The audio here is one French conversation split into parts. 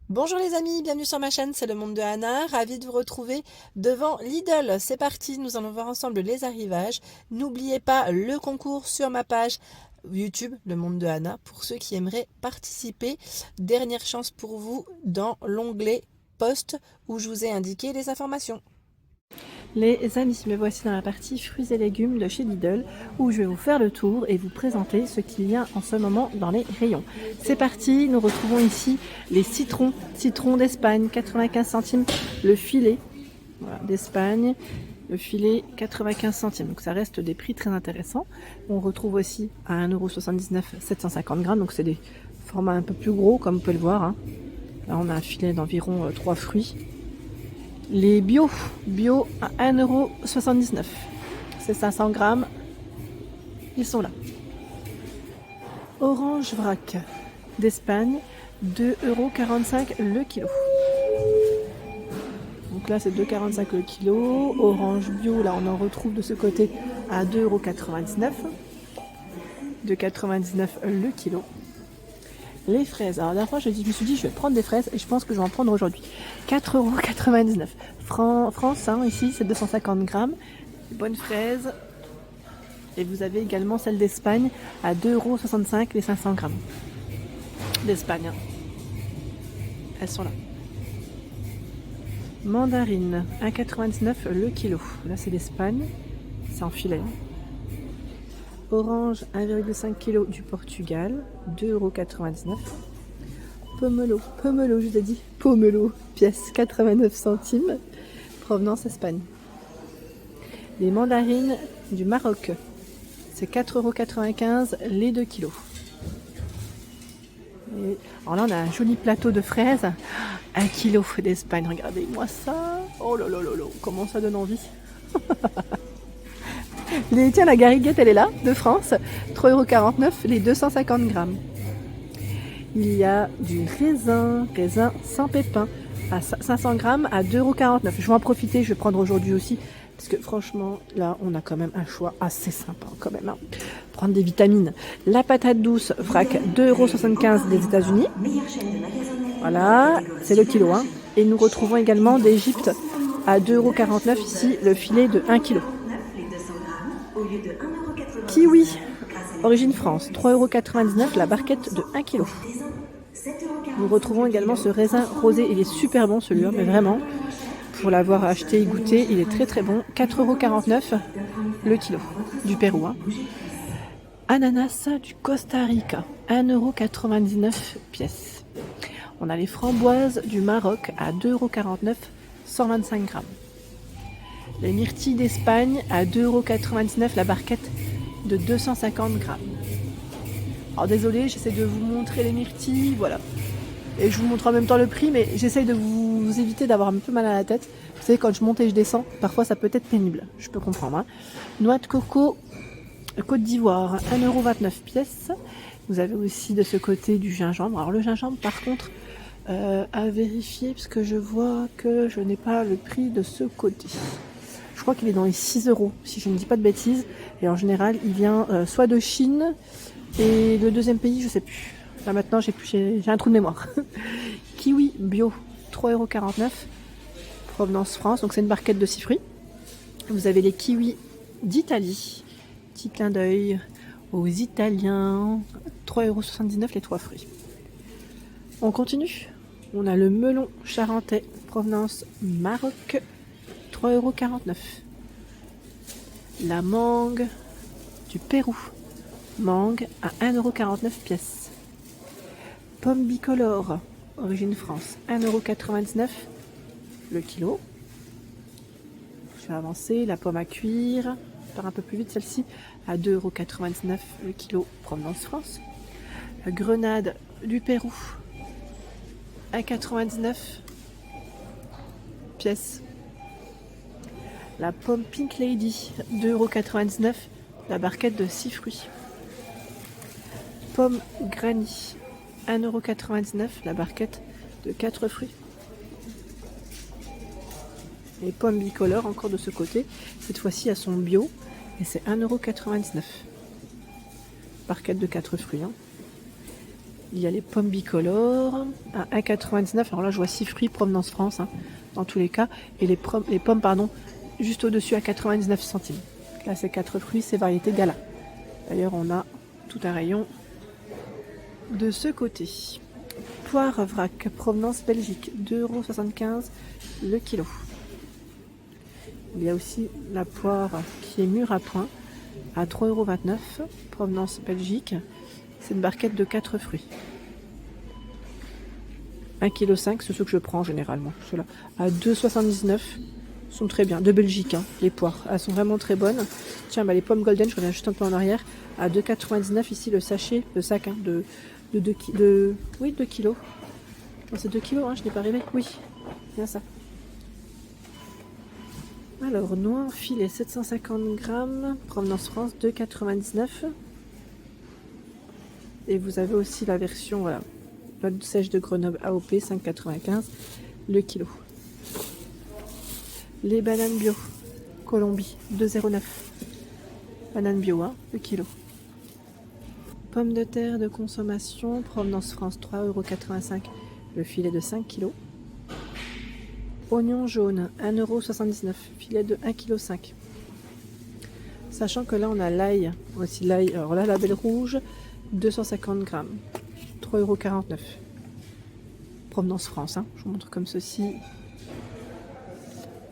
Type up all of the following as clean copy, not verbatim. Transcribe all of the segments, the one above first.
Bonjour les amis, bienvenue sur ma chaîne, c'est le monde de Anna, ravie de vous retrouver devant Lidl. C'est parti, nous allons voir ensemble les arrivages. N'oubliez pas le concours sur ma page YouTube, le monde de Anna, pour ceux qui aimeraient participer. Dernière chance pour vous dans l'onglet post où je vous ai indiqué les informations. Les amis, me voici dans la partie fruits et légumes de chez Lidl où je vais vous faire le tour et vous présenter ce qu'il y a en ce moment dans les rayons. C'est parti, nous retrouvons ici les citrons, d'Espagne, 95 centimes le filet, voilà, d'Espagne, le filet 95 centimes, donc ça reste des prix très intéressants. On retrouve aussi à 1,79 € 750 grammes, donc c'est des formats un peu plus gros comme vous pouvez le voir, hein. Là on a un filet d'environ 3 fruits. Les bio à 1,79 €. C'est 500 grammes. Ils sont là. Orange vrac d'Espagne, 2,45 € le kilo. Donc là, c'est 2,45 € le kilo. Orange bio, là, on en retrouve de ce côté à 2,99 €. 2,99 € le kilo. Les fraises. Alors la dernière fois, je me suis dit, je vais prendre des fraises et je pense que je vais en prendre aujourd'hui. 4,99 €. France, hein, ici, c'est 250 grammes. Bonnes fraises. Et vous avez également celle d'Espagne à 2,65 € les 500 grammes. D'Espagne. Elles sont là. Mandarine, 1,99 € le kilo. Là, c'est d'Espagne. C'est en filet. Orange, 1,5 kg du Portugal, 2,99 €. Pomelo, je vous ai dit, pomelo, pièce 89 centimes, provenance Espagne. Les mandarines du Maroc, c'est 4,95 € les 2 kg. Alors là, on a un joli plateau de fraises, 1 kg d'Espagne, regardez-moi ça. Oh là là là là, comment ça donne envie. Tiens, la gariguette, elle est là, de France, 3,49 € les 250 grammes. Il y a du raisin sans pépins, à 500 grammes à 2,49 €. Je vais en profiter, je vais prendre aujourd'hui aussi, parce que franchement, là, on a quand même un choix assez sympa, quand même, hein. Prendre des vitamines. La patate douce, vrac, 2,75 € des États-Unis. Voilà, c'est le kilo, hein. Et nous retrouvons également d'Égypte à 2,49 € ici, le filet de 1 kg. Kiwi, origine France, 3,99 € la barquette de 1 kg. Nous retrouvons également ce raisin rosé, il est super bon celui-là, mais vraiment, pour l'avoir acheté et goûté, il est très très bon. 4,49 € le kilo, du Pérou, hein. Ananas du Costa Rica, 1,99 € pièce. On a les framboises du Maroc à 2,49 €, 125 grammes. Les myrtilles d'Espagne à 2,99 € la barquette de 250 grammes. Alors désolé, j'essaie de vous montrer les myrtilles, voilà. Et je vous montre en même temps le prix, mais j'essaie de vous éviter d'avoir un peu mal à la tête. Vous savez, quand je monte et je descends, parfois ça peut être pénible, je peux comprendre, hein. Noix de coco Côte d'Ivoire, 1,29 € pièce. Vous avez aussi de ce côté du gingembre. Alors le gingembre, par contre, à vérifier, parce que je vois que je n'ai pas le prix de ce côté. Je crois qu'il est dans les 6 €, si je ne dis pas de bêtises. Et en général, il vient soit de Chine, et le deuxième pays, je sais plus. Là maintenant, j'ai un trou de mémoire. Kiwi bio, 3,49 €, provenance France. Donc c'est une barquette de 6 fruits. Vous avez les kiwis d'Italie. Petit clin d'œil aux Italiens. 3,79 € les 3 fruits. On continue. On a le melon charentais, provenance Maroc, 3,49 €. La mangue du Pérou, mangue à 1,49 € pièce. Pomme bicolore, origine France, 1,99 € le kilo. Je vais avancer. La pomme à cuire, par un peu plus vite celle-ci, à 2,99 € le kilo, provenance France. La grenade du Pérou, 1,99 € pièce. La pomme Pink Lady, 2,99 €, la barquette de 6 fruits. Pomme Granny, 1,99 € la barquette de 4 fruits. Les pommes bicolores, encore de ce côté, cette fois-ci elles sont bio, et c'est 1,99 €. Barquette de 4 fruits, hein. Il y a les pommes bicolores à 1,99 €. Alors là, je vois 6 fruits, provenance France, hein, dans tous les cas. Et les pommes, pardon, juste au-dessus à 99 centimes. Là, c'est 4 fruits, c'est variété Gala. D'ailleurs, on a tout un rayon de ce côté. Poire vrac, provenance Belgique, 2,75 € le kilo. Il y a aussi la poire qui est mûre à point à 3,29 €, provenance Belgique. C'est une barquette de 4 fruits. 1,5 kg, c'est ceux que je prends généralement. Ceux-là, à 2,79 €, sont très bien. De Belgique, hein, les poires. Elles sont vraiment très bonnes. Tiens, bah, les pommes golden, je reviens juste un peu en arrière. À 2,99 € ici, le sachet, le sac, hein, de 2 kilos. Oh, c'est 2 kilos, hein, je n'ai pas rêvé. Oui, bien ça. Alors, noix filet 750 grammes, provenance France, 2,99 €. Et vous avez aussi la version, voilà, noix sèche de Grenoble AOP, 5,95 € le kilo. Les bananes bio, Colombie, 2,09 €. Bananes bio, hein, le kilo. Pommes de terre de consommation, provenance France, 3,85 € le filet de 5 kg. Oignon jaune, 1,79 €, filet de 1,5 kg. Sachant que là, on a l'ail, aussi l'ail, alors là, label rouge, 250 grammes, 3,49 €. Provenance France, hein, je vous montre comme ceci.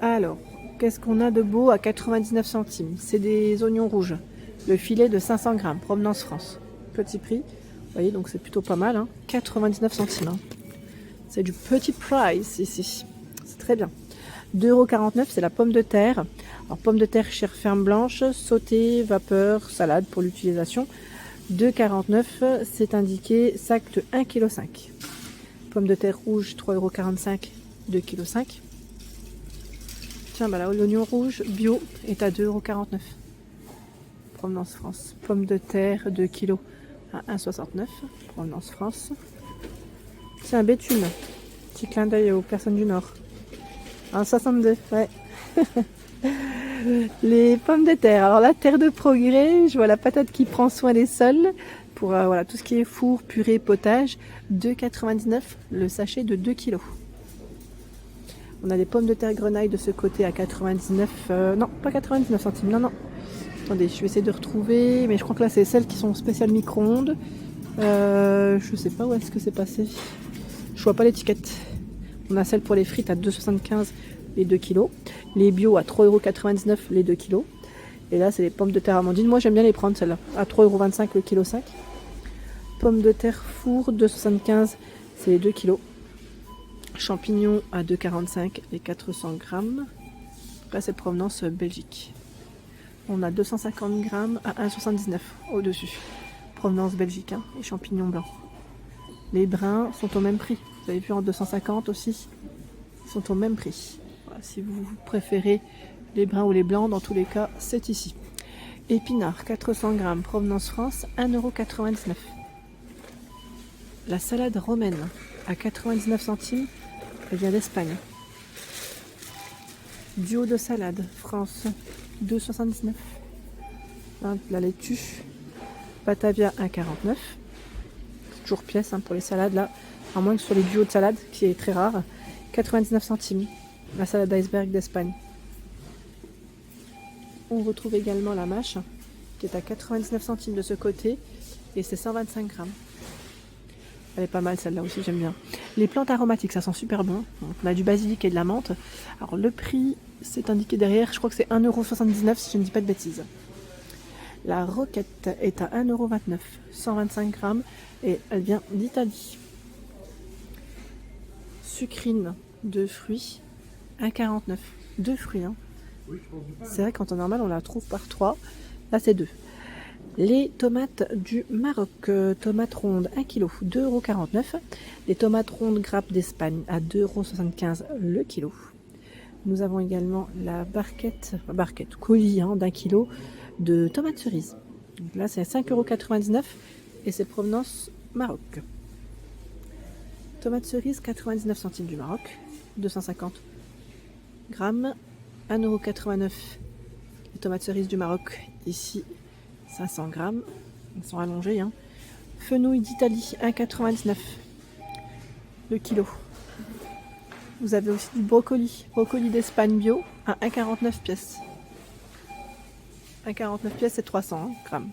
Alors, qu'est-ce qu'on a de beau à 99 centimes? C'est des oignons rouges, le filet de 500 grammes, provenance France. Petit prix, vous voyez, donc c'est plutôt pas mal, hein, 99 centimes. Hein. C'est du petit price ici, c'est très bien. 2,49 €, c'est la pomme de terre. Alors, pomme de terre chair ferme blanche, sautée, vapeur, salade pour l'utilisation. 2,49 €, c'est indiqué sac de 1,5 kg. Pomme de terre rouge, 3,45 €, 2,5 kg. Tiens, bah là, l'oignon rouge bio est à 2,49 €. Provenance France. Pomme de terre, 2 kg à 1,69 €. Provenance France. C'est un bétume. Petit clin d'œil aux personnes du Nord. 1,62 €, ouais. Les pommes de terre. Alors la terre de progrès, je vois la patate qui prend soin des sols pour voilà, tout ce qui est four, purée, potage. 2,99 € le sachet de 2 kg. On a des pommes de terre grenaille de ce côté à 99, non pas 99 centimes, non. Attendez, je vais essayer de retrouver, mais je crois que là c'est celles qui sont spéciales micro-ondes. Je sais pas où est-ce que c'est passé. Je vois pas l'étiquette. On a celle pour les frites à 2,75 € les 2 kg. Les bio à 3,99 € les 2 kg. Et là, c'est les pommes de terre amandine. Moi, j'aime bien les prendre, celles-là. À 3,25 € le kilo 5. Pommes de terre four, 2,75 €, c'est les 2 kg. Champignons à 2,45 € les 400 grammes. Là, c'est provenance Belgique. On a 250 grammes à 1,79 € au-dessus. Provenance Belgique, hein, et champignons blancs. Les brins sont au même prix. Vous avez vu en 250 aussi. Ils sont au même prix. Voilà, si vous préférez les bruns ou les blancs, dans tous les cas, c'est ici. Épinards, 400 grammes, provenance France, 1,99 €. La salade romaine, à 99 centimes, elle vient d'Espagne. Duo de salade, France, 2,79 €. La laitue, Batavia, 1,49 €. C'est toujours pièce, hein, pour les salades, là. À moins que sur les duos de salade, qui est très rare. 99 centimes. La salade d'iceberg d'Espagne. On retrouve également la mâche, qui est à 99 centimes de ce côté. Et c'est 125 grammes. Elle est pas mal celle-là aussi, j'aime bien. Les plantes aromatiques, ça sent super bon. On a du basilic et de la menthe. Alors le prix, c'est indiqué derrière. Je crois que c'est 1,79 € si je ne dis pas de bêtises. La roquette est à 1,29 €, 125 grammes. Et elle vient d'Italie. Sucrine de fruits, 1,49 €. 2 fruits, hein. C'est vrai qu'en temps normal, on la trouve par 3. Là, c'est 2. Les tomates du Maroc, tomates rondes 1 kg, 2,49 €. Les tomates rondes grappes d'Espagne à 2,75 € le kilo. Nous avons également la barquette colis, hein, d'1 kg de tomates cerises. Donc là, c'est à 5,99 € et c'est provenance Maroc. Tomates cerises, 99 centimes du Maroc, 250 grammes, 1,89 €. Les tomates cerises du Maroc, ici, 500 grammes. Elles sont allongées, hein. Fenouil d'Italie, 1,99 le kilo. Vous avez aussi du brocoli. Brocoli d'Espagne bio à 1,49 pièces. 1,49 pièces, c'est 300 grammes.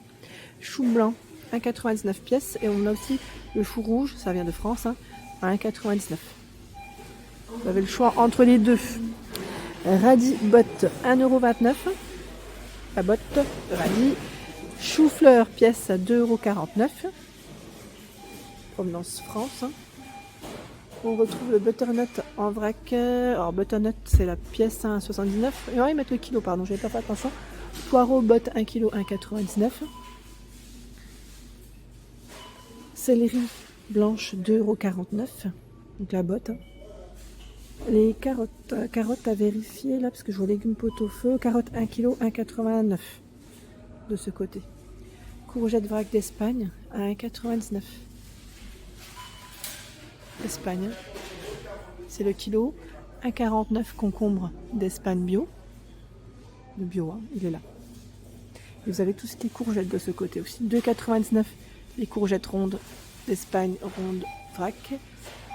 Chou blanc, 1,99 pièces. Et on a aussi le chou rouge, ça vient de France, hein, à 1,99. Vous avez le choix entre les deux. Radis botte, 1,29 €. La botte, radis. Chou-fleur, pièce à 2,49 €. Provenance France. Hein. On retrouve le butternut en vrac. Alors, butternut, c'est la pièce à 1,79 €. Et on va y mettre le kilo, pardon, je n'avais pas fait attention. Poireau, botte, 1 kg, 1,99 €. Céleri blanche, 2,49 €. Donc la botte. Hein. Les carottes, carottes à vérifier là, parce que je vois légumes pot-au-feu. Carottes, 1 kg, 1,89 € de ce côté. Courgettes vrac d'Espagne à 1,99 €. Espagne, c'est le kilo. 1,49 € concombre d'Espagne bio. Le bio, hein, il est là. Et vous avez tout ce qui est courgettes de ce côté aussi. 2,99 € les courgettes rondes d'Espagne, rondes vrac.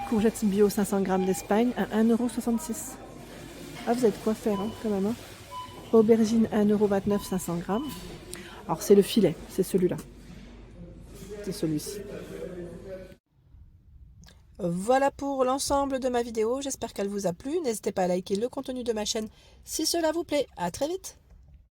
Courgettes bio 500 g d'Espagne à 1,66 €. Ah, vous avez de quoi faire hein, quand même. Hein. Aubergine 1,29 € 500 g. Alors c'est le filet, c'est celui-là. C'est celui-ci. Voilà pour l'ensemble de ma vidéo, j'espère qu'elle vous a plu. N'hésitez pas à liker le contenu de ma chaîne si cela vous plaît. À très vite.